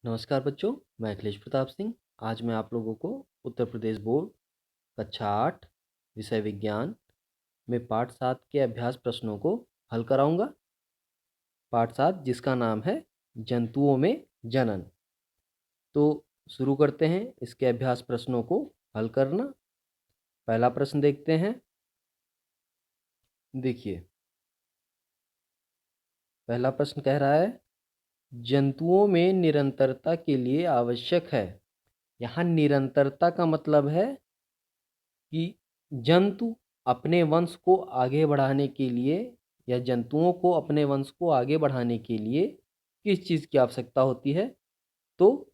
नमस्कार बच्चों, मैं अखिलेश प्रताप सिंह। आज मैं आप लोगों को उत्तर प्रदेश बोर्ड कक्षा 8 विषय विज्ञान में पाठ 7 के अभ्यास प्रश्नों को हल कराऊंगा। पाठ 7 जिसका नाम है जंतुओं में जनन। तो शुरू करते हैं इसके अभ्यास प्रश्नों को हल करना। पहला प्रश्न देखते हैं। देखिए, पहला प्रश्न कह रहा है जंतुओं में निरंतरता के लिए आवश्यक है। यहाँ निरंतरता का मतलब है कि जंतु अपने वंश को आगे बढ़ाने के लिए या जंतुओं को अपने वंश को आगे बढ़ाने के लिए किस चीज़ की आवश्यकता होती है? तो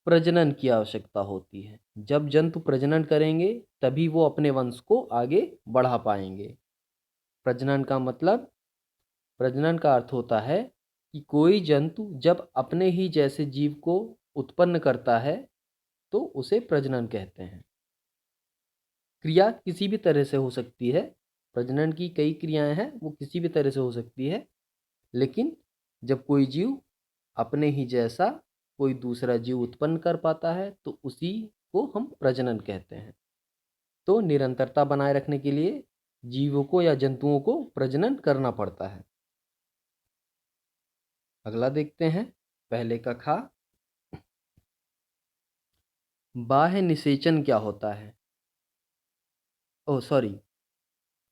प्रजनन की आवश्यकता होती है। जब जंतु प्रजनन करेंगे तभी वो अपने वंश को आगे बढ़ा पाएंगे। प्रजनन का मतलब, प्रजनन का अर्थ होता है कि कोई जंतु जब अपने ही जैसे जीव को उत्पन्न करता है तो उसे प्रजनन कहते हैं। क्रिया किसी भी तरह से हो सकती है। प्रजनन की कई क्रियाएं हैं, वो किसी भी तरह से हो सकती है। लेकिन जब कोई जीव अपने ही जैसा कोई दूसरा जीव उत्पन्न कर पाता है तो उसी को हम प्रजनन कहते हैं। तो निरंतरता बनाए रखने के लिए जीवों को या जंतुओं को प्रजनन करना पड़ता है। अगला देखते हैं, पहले का खा। बाह्य निषेचन क्या होता है? ओह सॉरी,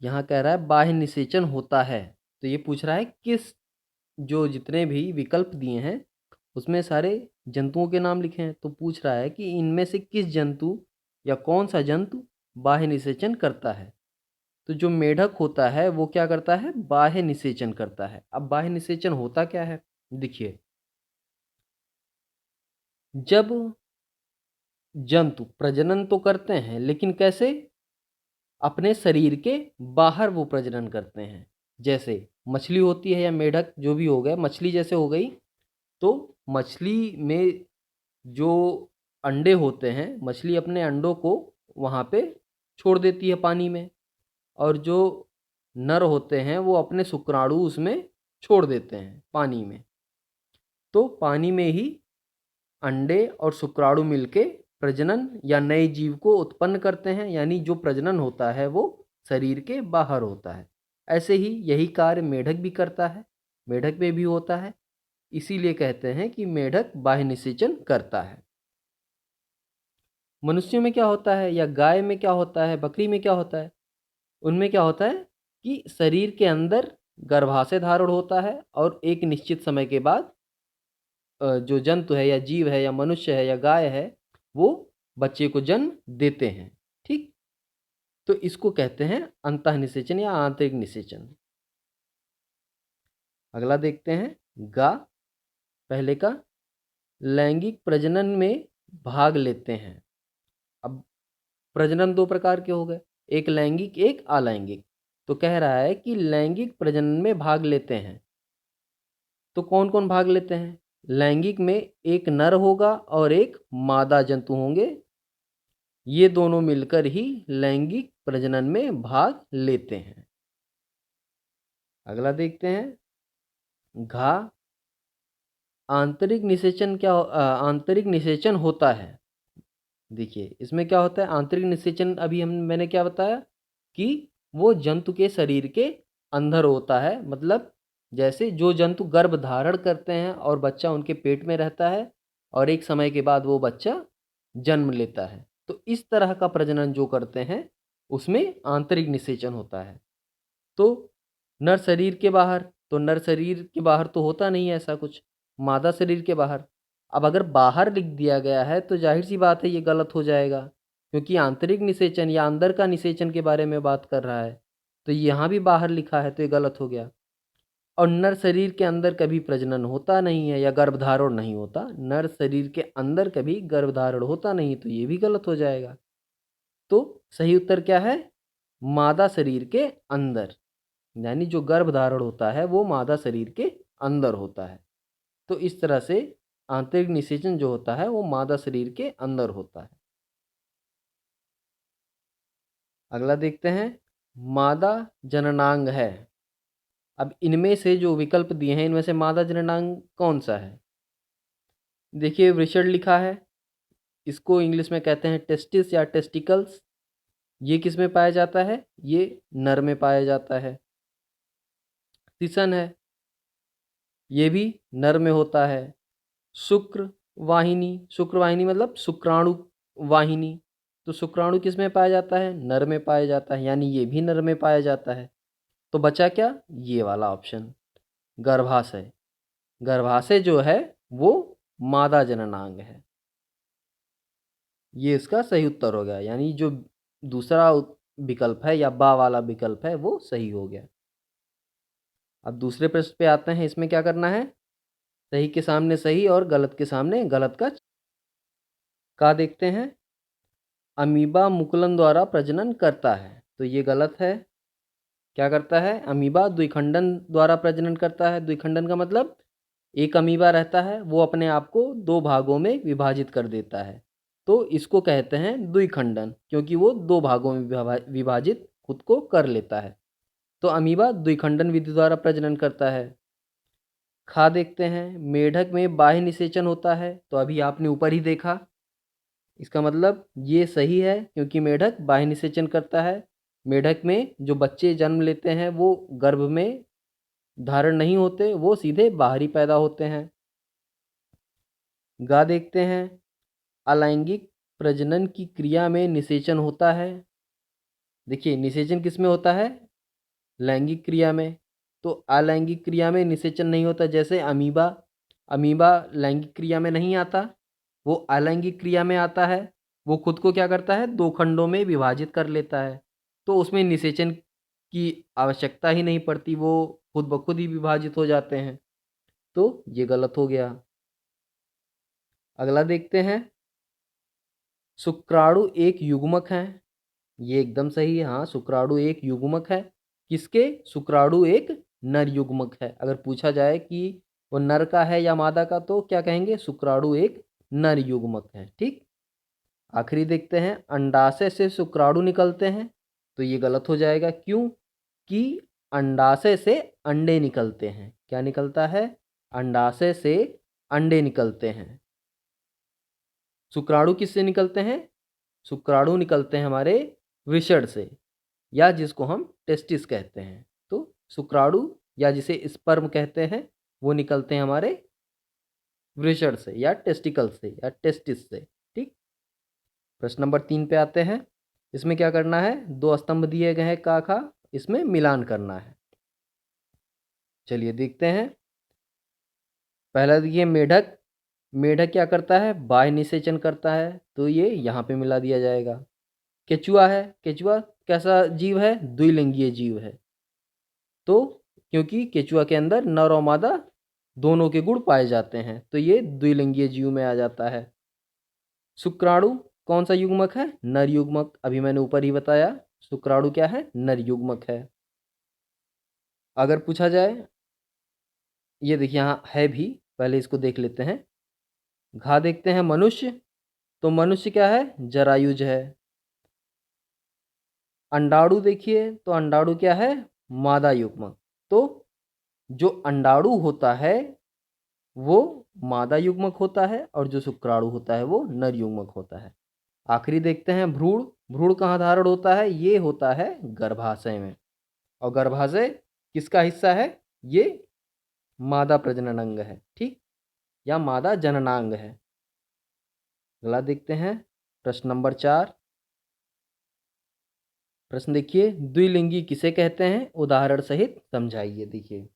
यहाँ कह रहा है बाह्य निषेचन होता है। तो ये पूछ रहा है किस, जो जितने भी विकल्प दिए हैं उसमें सारे जंतुओं के नाम लिखे हैं। तो पूछ रहा है कि इनमें से किस जंतु या कौन सा जंतु बाह्य निषेचन करता है। तो जो मेढक होता है वो क्या करता है? बाह्य निषेचन करता है। अब बाह्य निषेचन होता क्या है? देखिए, जब जंतु प्रजनन तो करते हैं लेकिन कैसे? अपने शरीर के बाहर वो प्रजनन करते हैं। जैसे मछली होती है या मेढक जो भी हो गए, मछली जैसे हो गई, तो मछली में जो अंडे होते हैं, मछली अपने अंडों को वहाँ पे छोड़ देती है पानी में, और जो नर होते हैं वो अपने शुक्राणु उसमें छोड़ देते हैं पानी में। तो पानी में ही अंडे और शुक्राणु मिलके प्रजनन या नए जीव को उत्पन्न करते हैं। यानी जो प्रजनन होता है वो शरीर के बाहर होता है। ऐसे ही यही कार्य मेढक भी करता है, मेढक में भी होता है। इसीलिए कहते हैं कि मेढक बाह्य निषेचन करता है। मनुष्यों में क्या होता है, या गाय में क्या होता है, बकरी में क्या होता है? उनमें क्या होता है कि शरीर के अंदर गर्भाशय धारण होता है और एक निश्चित समय के बाद जो जंतु है या जीव है या मनुष्य है या गाय है वो बच्चे को जन्म देते हैं। ठीक, तो इसको कहते हैं अंतः निषेचन या आंतरिक निषेचन। अगला देखते हैं, गा, पहले का। लैंगिक प्रजनन में भाग लेते हैं। अब प्रजनन दो प्रकार के हो गए, एक लैंगिक एक अलैंगिक। तो कह रहा है कि लैंगिक प्रजनन में भाग लेते हैं। तो कौन कौन भाग लेते हैं? लैंगिक में एक नर होगा और एक मादा जंतु होंगे। ये दोनों मिलकर ही लैंगिक प्रजनन में भाग लेते हैं। अगला देखते हैं, घा। आंतरिक निषेचन क्या आंतरिक निषेचन होता है। देखिए, इसमें क्या होता है आंतरिक निषेचन? अभी मैंने क्या बताया कि वो जंतु के शरीर के अंदर होता है। मतलब जैसे जो जंतु गर्भ धारण करते हैं और बच्चा उनके पेट में रहता है और एक समय के बाद वो बच्चा जन्म लेता है, तो इस तरह का प्रजनन जो करते हैं उसमें आंतरिक निषेचन होता है। तो नर शरीर के बाहर, तो नर शरीर के बाहर तो होता नहीं है ऐसा कुछ, मादा शरीर के बाहर। अब अगर बाहर लिख दिया गया है तो जाहिर सी बात है ये गलत हो जाएगा, क्योंकि आंतरिक निषेचन या अंदर का निषेचन के बारे में बात कर रहा है। तो यहाँ भी बाहर लिखा है तो ये गलत हो गया। और नर शरीर के अंदर कभी प्रजनन होता नहीं है या गर्भधारण नहीं होता, नर शरीर के अंदर कभी गर्भधारण होता नहीं, तो ये भी गलत हो जाएगा। तो सही उत्तर क्या है? मादा शरीर के अंदर, यानी जो गर्भधारण होता है वो मादा शरीर के अंदर होता है। तो इस तरह से आंतरिक निषेचन जो होता है वो मादा शरीर के अंदर होता है। अगला देखते हैं, मादा जननांग है। अब इनमें से जो विकल्प दिए हैं इनमें से मादा जननांग कौन सा है? देखिए वृषण लिखा है, इसको इंग्लिश में कहते हैं टेस्टिस या टेस्टिकल्स। ये किस में पाया जाता है? ये नर में पाया जाता है। सिसन है, ये भी नर में होता है। शुक्र वाहिनी, शुक्र वाहिनी मतलब शुक्राणु वाहिनी, तो शुक्राणु किस में पाया जाता है? नर में पाया जाता है, यानी ये भी नर में पाया जाता है। तो बचा क्या? ये वाला ऑप्शन, गर्भाशय। गर्भाशय जो है वो मादा जननांग है। ये इसका सही उत्तर हो गया, यानी जो दूसरा विकल्प है या बा वाला विकल्प है वो सही हो गया। अब दूसरे प्रश्न पे आते हैं। इसमें क्या करना है? सही के सामने सही और गलत के सामने गलत का देखते हैं। अमीबा मुकुलन द्वारा प्रजनन करता है, तो ये गलत है। क्या करता है? अमीबा द्विखंडन द्वारा प्रजनन करता है। द्विखंडन का मतलब एक अमीबा रहता है, वो अपने आप को दो भागों में विभाजित कर देता है, तो इसको कहते हैं द्विखंडन, क्योंकि वो दो भागों में विभाजित खुद को कर लेता है। तो अमीबा द्विखंडन विधि द्वारा प्रजनन करता है। खा देखते हैं। मेढक में बाह्य निषेचन होता है, तो अभी आपने ऊपर ही देखा, इसका मतलब ये सही है, क्योंकि मेढक बाह्य निषेचन करता है। मेढक में जो बच्चे जन्म लेते हैं वो गर्भ में धारण नहीं होते, वो सीधे बाहरी पैदा होते हैं। गा देखते हैं। अलैंगिक प्रजनन की क्रिया में निषेचन होता है। देखिए निषेचन किस में होता है? लैंगिक क्रिया में। तो अलैंगिक क्रिया में निषेचन नहीं होता, जैसे अमीबा, अमीबा लैंगिक क्रिया में नहीं आता, वो अलैंगिक क्रिया में आता है। वो खुद को क्या करता है? दो खंडों में विभाजित कर लेता है, तो उसमें निषेचन की आवश्यकता ही नहीं पड़ती, वो खुद ब खुद ही विभाजित हो जाते हैं। तो ये गलत हो गया। अगला देखते हैं। शुक्राणु एक युग्मक है, ये एकदम सही है। हाँ, शुक्राणु एक युग्मक है। किसके? शुक्राणु एक नर युग्मक है। अगर पूछा जाए कि वो नर का है या मादा का, तो क्या कहेंगे? शुक्राणु एक नर युग्मक है। ठीक। आखिरी देखते हैं। अंडाशय से शुक्राणु निकलते हैं, तो ये गलत हो जाएगा। क्यों? कि अंडाशय से अंडे निकलते हैं। क्या निकलता है? अंडाशय से अंडे निकलते हैं। शुक्राणु किससे निकलते हैं? शुक्राणु निकलते हैं हमारे वृषण से, या जिसको हम टेस्टिस कहते हैं। तो शुक्राणु या जिसे स्पर्म कहते हैं वो निकलते हैं हमारे वृषण से या टेस्टिकल से या टेस्टिस से। ठीक। प्रश्न नंबर 3 पे आते हैं। इसमें क्या करना है? दो स्तंभ दिए गए हैं का खा, इसमें मिलान करना है। चलिए देखते हैं। पहला देखिए मेढक। मेढक क्या करता है? बाह्य निषेचन करता है, तो ये यहाँ पे मिला दिया जाएगा। केचुआ है। केचुआ कैसा जीव है? द्विलिंगीय जीव है। तो क्योंकि केचुआ के अंदर नर और मादा दोनों के गुण पाए जाते हैं, तो ये द्विलिंगीय जीव में आ जाता है। शुक्राणु कौन सा युग्मक है? नर युग्मक। अभी मैंने ऊपर ही बताया, शुक्राणु क्या है? नर युग्मक है। अगर पूछा जाए, ये देखिए यहाँ है भी, पहले इसको देख लेते हैं। घा देखते हैं। मनुष्य, तो मनुष्य क्या है? जरायुज है। अंडाणु देखिए, तो अंडाणु क्या है? मादा युग्मक। तो जो अंडाणु होता है वो मादा युग्मक होता है, और जो शुक्राणु होता है वो नर युग्मक होता है। आखिरी देखते हैं भ्रूण। भ्रूण कहाँ धारण होता है? ये होता है गर्भाशय में, और गर्भाशय किसका हिस्सा है? ये मादा प्रजनन अंग है। ठीक, या मादा जननांग है। अगला देखते हैं। प्रश्न नंबर 4। प्रश्न देखिए, द्विलिंगी किसे कहते हैं? उदाहरण सहित समझाइए। देखिए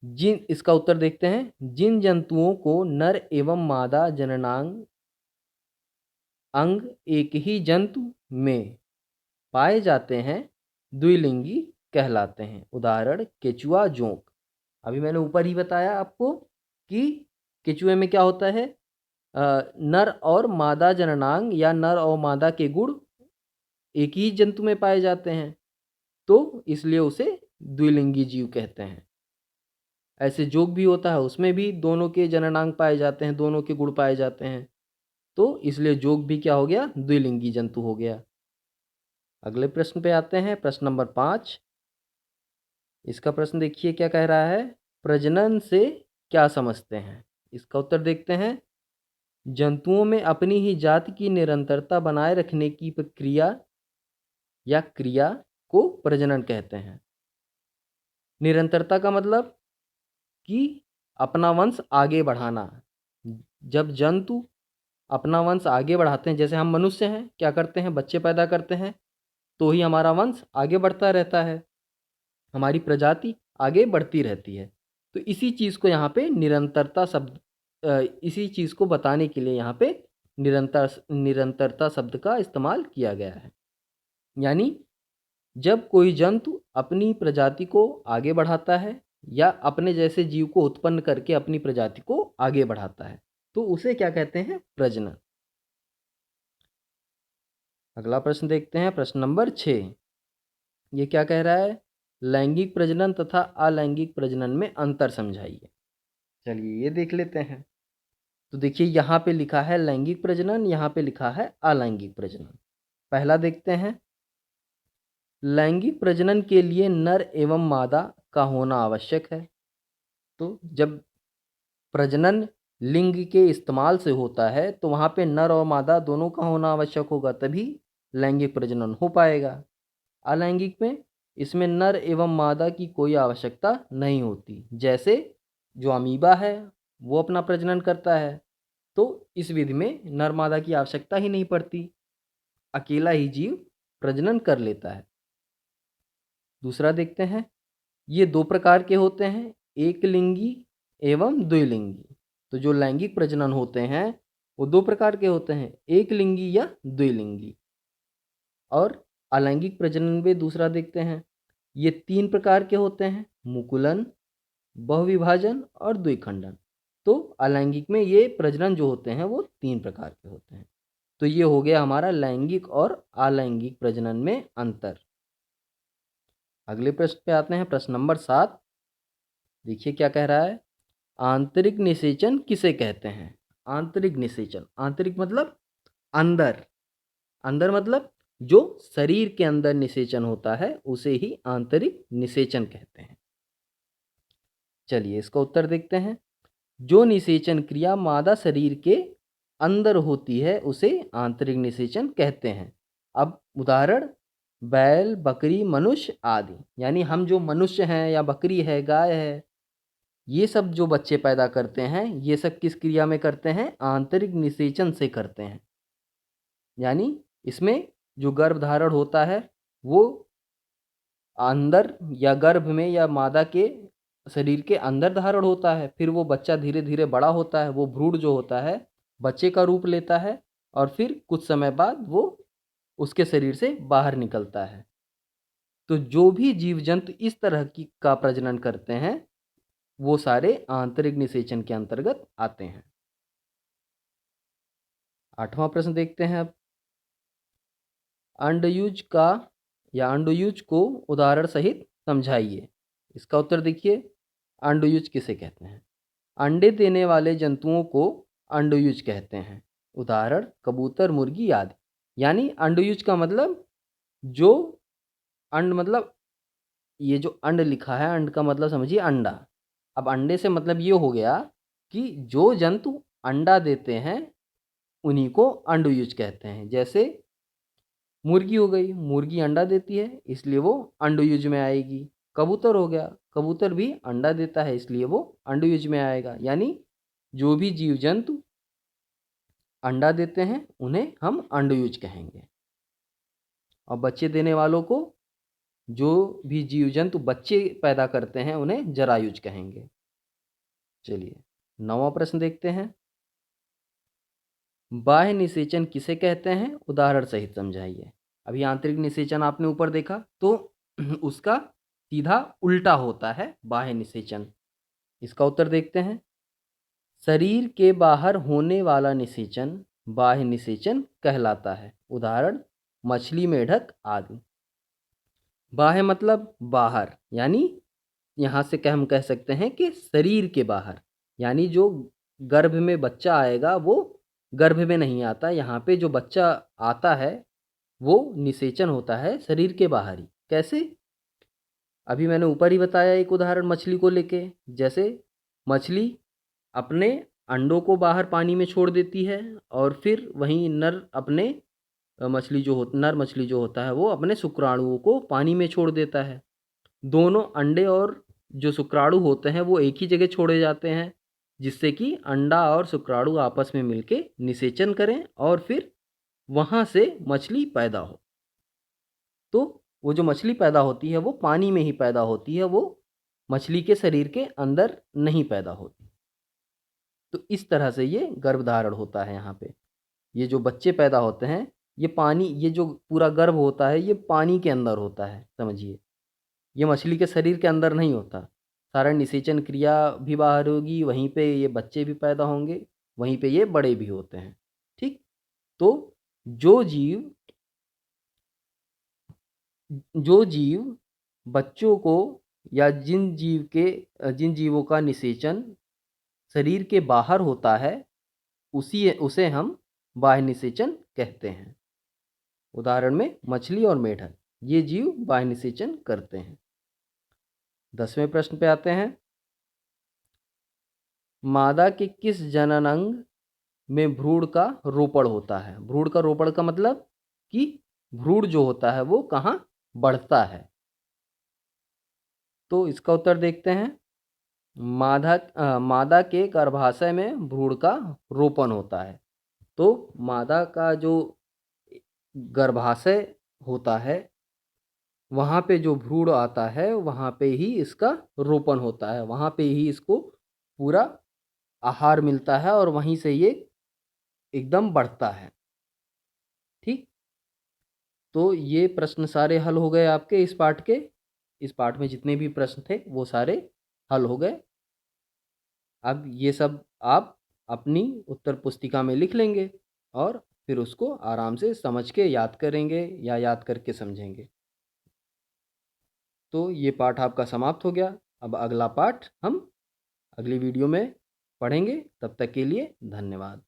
जिन इसका उत्तर देखते हैं। जिन जंतुओं को नर एवं मादा जननांग अंग एक ही जंतु में पाए जाते हैं द्विलिंगी कहलाते हैं। उदाहरण केचुआ, जोंक। अभी मैंने ऊपर ही बताया आपको कि केचुए में क्या होता है? नर और मादा जननांग या नर और मादा के गुण एक ही जंतु में पाए जाते हैं, तो इसलिए उसे द्विलिंगी जीव कहते हैं। ऐसे जोक भी होता है, उसमें भी दोनों के जननांग पाए जाते हैं, दोनों के गुण पाए जाते हैं, तो इसलिए जोग भी क्या हो गया? द्विलिंगी जंतु हो गया। अगले प्रश्न पे आते हैं। प्रश्न नंबर 5। इसका प्रश्न देखिए क्या कह रहा है? प्रजनन से क्या समझते हैं? इसका उत्तर देखते हैं। जंतुओं में अपनी ही जाति की निरंतरता बनाए रखने की प्रक्रिया या क्रिया को प्रजनन कहते हैं। निरंतरता का मतलब कि अपना वंश आगे बढ़ाना। जब जंतु अपना वंश आगे बढ़ाते हैं, जैसे हम मनुष्य हैं, क्या करते हैं, बच्चे पैदा करते हैं, तो ही हमारा वंश आगे बढ़ता रहता है, हमारी प्रजाति आगे बढ़ती रहती है। तो इसी चीज़ को यहाँ पे निरंतरता शब्द इसी चीज़ को बताने के लिए यहाँ पे निरंतरता शब्द का इस्तेमाल किया गया है। यानी जब कोई जंतु अपनी प्रजाति को आगे बढ़ाता है या अपने जैसे जीव को उत्पन्न करके अपनी प्रजाति को आगे बढ़ाता है, तो उसे क्या कहते हैं, प्रजनन। अगला प्रश्न देखते हैं, प्रश्न नंबर 6। ये क्या कह रहा है, लैंगिक प्रजनन तथा अलैंगिक प्रजनन में अंतर समझाइए। चलिए ये देख लेते हैं। तो देखिए यहाँ पे लिखा है लैंगिक प्रजनन, यहाँ पे लिखा है अलैंगिक प्रजनन। पहला देखते हैं, लैंगिक प्रजनन के लिए नर एवं मादा का होना आवश्यक है। तो जब प्रजनन लिंग के इस्तेमाल से होता है तो वहाँ पे नर और मादा दोनों का होना आवश्यक होगा, तभी लैंगिक प्रजनन हो पाएगा। अलैंगिक में इसमें नर एवं मादा की कोई आवश्यकता नहीं होती। जैसे जो अमीबा है वो अपना प्रजनन करता है, तो इस विधि में नर मादा की आवश्यकता ही नहीं पड़ती, अकेला ही जीव प्रजनन कर लेता है। दूसरा देखते हैं, ये दो प्रकार के होते हैं, एक लिंगी एवं द्विलिंगी। तो जो लैंगिक प्रजनन होते हैं वो दो प्रकार के होते हैं, एक लिंगी या द्विलिंगी। और अलैंगिक प्रजनन में दूसरा देखते हैं, ये तीन प्रकार के होते हैं, मुकुलन, बहुविभाजन और द्विखंडन। तो अलैंगिक में ये प्रजनन जो होते हैं वो तीन प्रकार के होते हैं। तो ये हो गया हमारा लैंगिक और अलैंगिक प्रजनन में अंतर। अगले प्रश्न पे आते हैं, प्रश्न नंबर 7। देखिए क्या कह रहा है, आंतरिक निषेचन किसे कहते हैं। आंतरिक निषेचन, आंतरिक मतलब अंदर, अंदर मतलब जो शरीर के अंदर निषेचन होता है उसे ही आंतरिक निषेचन कहते हैं। चलिए इसका उत्तर देखते हैं, जो निषेचन क्रिया मादा शरीर के अंदर होती है उसे आंतरिक निषेचन कहते हैं। अब उदाहरण, बैल, बकरी, मनुष्य आदि। यानी हम जो मनुष्य हैं या बकरी है, गाय है, ये सब जो बच्चे पैदा करते हैं ये सब किस क्रिया में करते हैं, आंतरिक निषेचन से करते हैं। यानी इसमें जो गर्भधारण होता है वो अंदर या गर्भ में या मादा के शरीर के अंदर धारण होता है, फिर वो बच्चा धीरे धीरे बड़ा होता है, वो भ्रूण जो होता है बच्चे का रूप लेता है और फिर कुछ समय बाद वो उसके शरीर से बाहर निकलता है। तो जो भी जीव जंतु इस तरह की का प्रजनन करते हैं वो सारे आंतरिक निषेचन के अंतर्गत आते हैं। 8वां प्रश्न देखते हैं अब, अंडयुज का या अंडयुज को उदाहरण सहित समझाइए। इसका उत्तर देखिए, अंडयुज किसे कहते हैं। अंडे देने वाले जंतुओं को अंडयुज कहते हैं। उदाहरण, कबूतर, मुर्गी आदि। यानी अंडयुज का मतलब जो अंड मतलब ये जो अंड लिखा है, अंड का मतलब समझिए अंडा। अब अंडे से मतलब ये हो गया कि जो जंतु अंडा देते हैं उन्हीं को अंडयुज कहते हैं। जैसे मुर्गी हो गई, मुर्गी अंडा देती है इसलिए वो अंडयुज में आएगी। कबूतर हो गया, कबूतर भी अंडा देता है इसलिए वो अंडयुज में आएगा। यानी जो भी जीव जंतु अंडा देते हैं उन्हें हम अंडयुज कहेंगे। और बच्चे देने वालों को, जो भी जीव जंतु बच्चे पैदा करते हैं उन्हें जरायुज कहेंगे। चलिए 9वां प्रश्न देखते हैं, बाह्य निषेचन किसे कहते हैं, उदाहरण सहित समझाइए। अभी आंतरिक निषेचन आपने ऊपर देखा तो उसका सीधा उल्टा होता है बाह्य निषेचन। इसका उत्तर देखते हैं, शरीर के बाहर होने वाला निषेचन बाह्य निषेचन कहलाता है। उदाहरण, मछली, मेढक आदि। बाह्य मतलब बाहर, यानी यहाँ से हम कह सकते हैं कि शरीर के बाहर, यानी जो गर्भ में बच्चा आएगा वो गर्भ में नहीं आता। यहाँ पे जो बच्चा आता है वो निषेचन होता है शरीर के बाहर ही। कैसे, अभी मैंने ऊपर ही बताया एक उदाहरण मछली को लेके। जैसे मछली अपने अंडों को बाहर पानी में छोड़ देती है और फिर वहीं नर मछली जो होता है वो अपने शुक्राणुओं को पानी में छोड़ देता है। दोनों अंडे और जो शुक्राणु होते हैं वो एक ही जगह छोड़े जाते हैं, जिससे कि अंडा और शुक्राणु आपस में मिलके निषेचन करें और फिर वहाँ से मछली पैदा हो। तो वो जो मछली पैदा होती है वो पानी में ही पैदा होती है, वो मछली के शरीर के अंदर नहीं पैदा होती। तो इस तरह से ये गर्भधारण होता है यहाँ पे। ये जो बच्चे पैदा होते हैं, ये जो पूरा गर्भ होता है ये पानी के अंदर होता है, समझिए। ये मछली के शरीर के अंदर नहीं होता। सारा निषेचन क्रिया भी बाहर होगी, वहीं पे ये बच्चे भी पैदा होंगे, वहीं पे ये बड़े भी होते हैं। ठीक। तो जो जीव बच्चों को या जिन जीवों का निषेचन शरीर के बाहर होता है उसे हम बाह्य निषेचन कहते हैं। उदाहरण में मछली और मेढक, ये जीव बाह्य निषेचन करते हैं। 10वें प्रश्न पे आते हैं। मादा के किस जनन अंग में भ्रूण का रोपण होता है? भ्रूण का रोपण का मतलब कि भ्रूण जो होता है वो कहाँ बढ़ता है। तो इसका उत्तर देखते हैं। मादा के गर्भाशय में भ्रूण का रोपण होता है। तो मादा का जो गर्भाशय होता है वहाँ पे जो भ्रूण आता है वहाँ पे ही इसका रोपण होता है, वहाँ पे ही इसको पूरा आहार मिलता है और वहीं से ये एकदम बढ़ता है। ठीक। तो ये प्रश्न सारे हल हो गए आपके इस पाठ के। इस पाठ में जितने भी प्रश्न थे वो सारे हल हो गए। अब ये सब आप अपनी उत्तर पुस्तिका में लिख लेंगे और फिर उसको आराम से समझ के याद करेंगे या याद करके समझेंगे। तो ये पाठ आपका समाप्त हो गया। अब अगला पाठ हम अगली वीडियो में पढ़ेंगे। तब तक के लिए धन्यवाद।